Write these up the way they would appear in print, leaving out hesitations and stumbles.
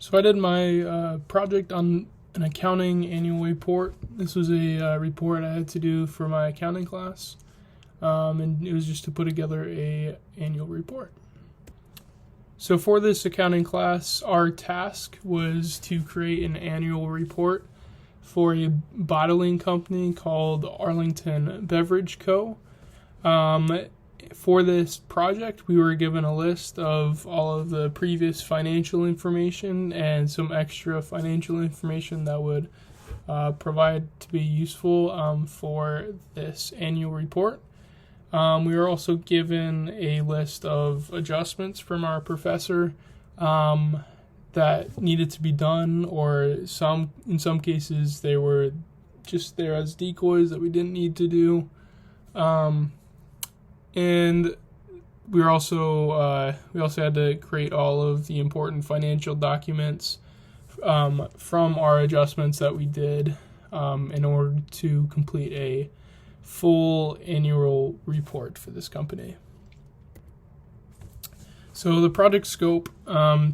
So I did my project on an accounting annual report. This was a report I had to do for my accounting class, and it was just to put together a annual report. So for this accounting class, our task was to create an annual report for a bottling company called Arlington Beverage Co. For this project, we were given a list of all of the previous financial information and some extra financial information that would provide to be useful for this annual report. We were also given a list of adjustments from our professor that needed to be done, or in some cases they were just there as decoys that we didn't need to do. And we also had to create all of the important financial documents from our adjustments that we did in order to complete a full annual report for this company. So the project scope,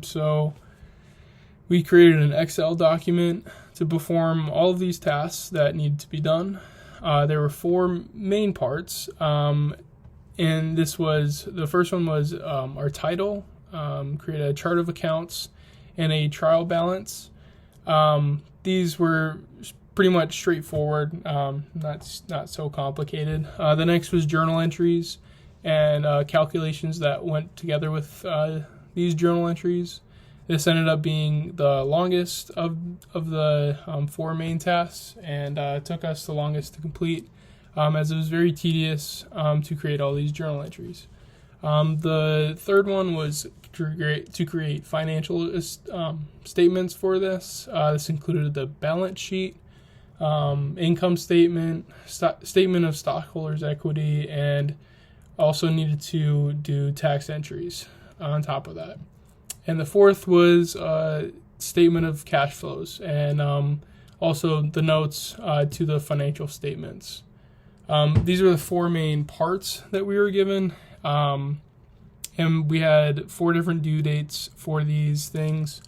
so we created an Excel document to perform all of these tasks that need to be done. There were four main parts. And the first one was our title, create a chart of accounts, and a trial balance. These were pretty much straightforward, not so complicated. The next was journal entries and calculations that went together with these journal entries. This ended up being the longest of the four main tasks, and took us the longest to complete, as it was very tedious to create all these journal entries. The third one was to create financial statements for this. This included the balance sheet, income statement, statement of stockholders' equity, and also needed to do tax entries on top of that. And the fourth was statement of cash flows, and also the notes to the financial statements. These were the four main parts that we were given, and we had 4 different due dates for these things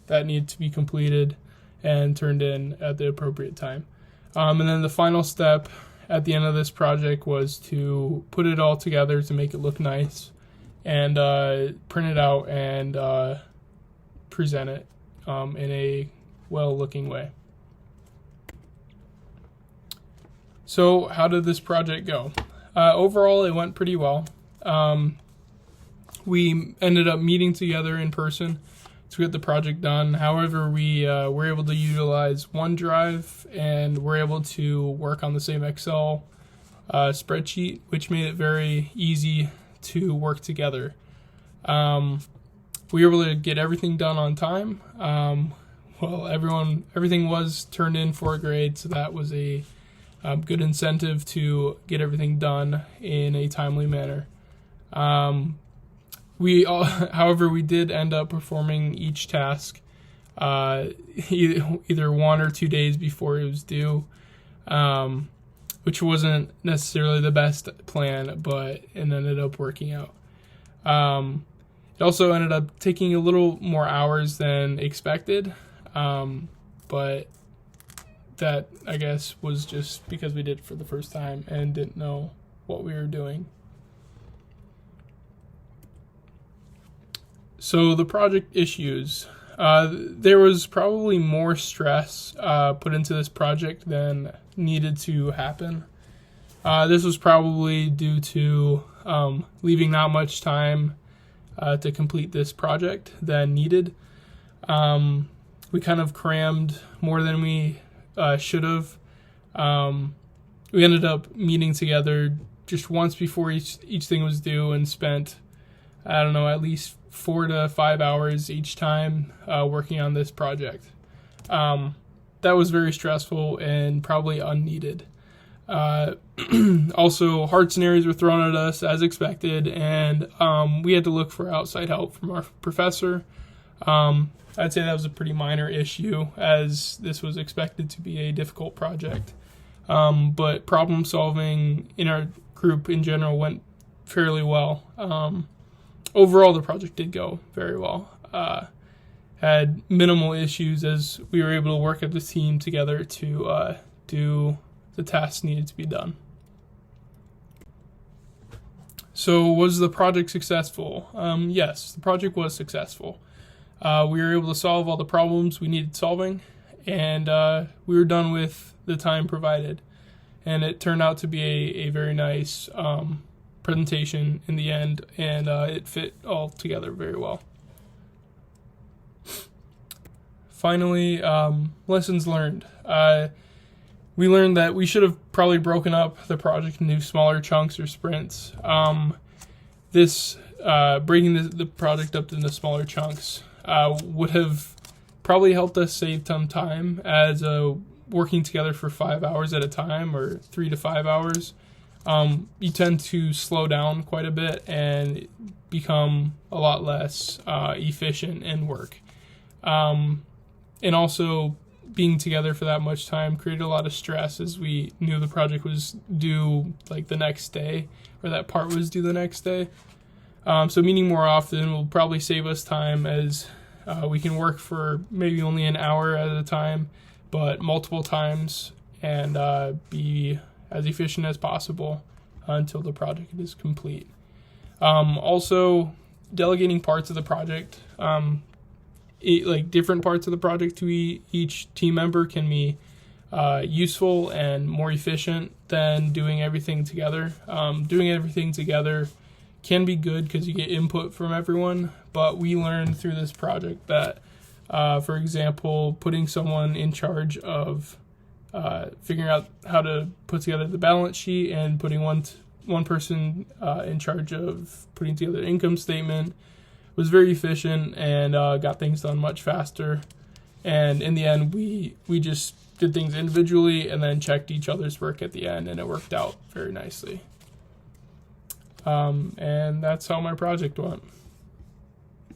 that need to be completed and turned in at the appropriate time. And then the final step at the end of this project was to put it all together to make it look nice, and print it out and present it in a well-looking way. So how did this project go? Overall, it went pretty well. We ended up meeting together in person to get the project done. However, we were able to utilize OneDrive, and were able to work on the same Excel spreadsheet, which made it very easy to work together. We were able to get everything done on time. Everything was turned in for a grade, so that was a good incentive to get everything done in a timely manner. However, we did end up performing each task either 1 or 2 days before it was due, which wasn't necessarily the best plan, but it ended up working out. It also ended up taking a little more hours than expected, but that, I guess, was just because we did it for the first time and didn't know what we were doing. So the project issues. There was probably more stress put into this project than needed to happen. This was probably due to leaving not much time to complete this project than needed. We kind of crammed more than we should have. We ended up meeting together just once before each thing was due, and spent, at least 4 to 5 hours each time working on this project. That was very stressful and probably unneeded. Also, hard scenarios were thrown at us as expected, and we had to look for outside help from our professor. I'd say that was a pretty minor issue, as this was expected to be a difficult project. But problem solving in our group in general went fairly well. Overall, the project did go very well. had minimal issues as we were able to work as a team together to do the tasks needed to be done. So was the project successful? Yes, the project was successful. We were able to solve all the problems we needed solving, and we were done with the time provided. And it turned out to be a very nice presentation in the end, and it fit all together very well. Finally, lessons learned. We learned that we should have probably broken up the project into smaller chunks or sprints. Breaking the project up into smaller chunks would have probably helped us save some time, as working together for 5 hours at a time, or 3 to 5 hours. You tend to slow down quite a bit and become a lot less efficient in work. And also, being together for that much time created a lot of stress, as we knew the project was due like the next day, or that part was due the next day. So meeting more often will probably save us time, as we can work for maybe only an hour at a time, but multiple times, and be as efficient as possible until the project is complete. Also, delegating parts of the project, like different parts of the project to each team member, can be useful and more efficient than doing everything together. Doing everything together can be good because you get input from everyone, but we learned through this project that, for example, putting someone in charge of figuring out how to put together the balance sheet, and putting one person in charge of putting together the income statement was very efficient, and got things done much faster. And in the end, we just did things individually and then checked each other's work at the end, and it worked out very nicely. And that's how my project went.